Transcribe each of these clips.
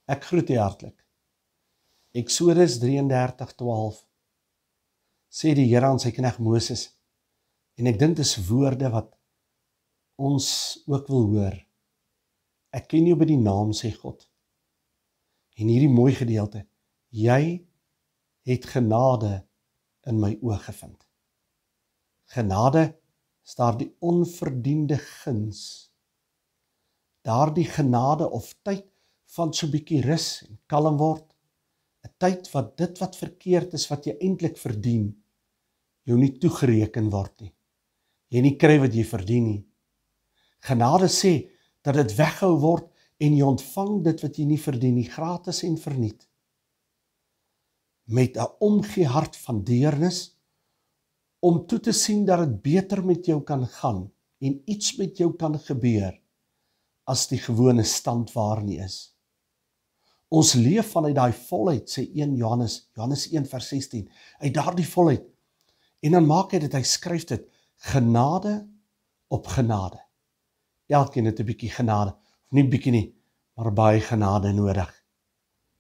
Ek groet u hartlik. Eksodus 33:12 sê die Here aan sy knegt Moses, en ek dink dis woorde wat ons ook wil hoor. Ek ken jou by die naam, sê God. En hierdie mooi gedeelte, jy het genade in my oë gevind. Genade is daar die onverdiende guns. Daardie genade of tyd van so 'n bietjie rus en kalm word, 'n tyd wat dit wat verkeerd is, wat jy eintlik verdien, jou nie toegereken word nie. Jy nie kry wat jy verdien nie. Genade sê dat dit weggehou word en jy ontvang dit wat jy nie verdien nie, gratis en verniet. Met 'n omgee hart van deernis, om toe te sien dat dit beter met jou kan gaan en iets met jou kan gebeur as die gewone stand waar nie is. Ons leef vanuit daai volheid, sê Johannes 1:16, uit daardie volheid. En dan maak hy dit, hy skryf dit, genade op genade. Elkeen het 'n bietjie genade, of nie bietjie nie, maar baie genade nodig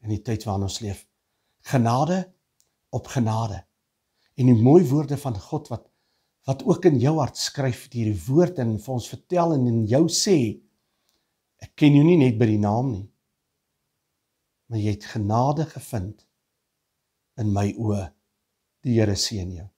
in die tyd waarin ons leef. Genade op genade. En die mooi woorde van God wat ook in jou hart skryf, hierdie woord en vir ons vertel en in jou sê, ek ken jou nie net by die naam nie, maar jy het genade gevind in my oë. Die Here seën jou.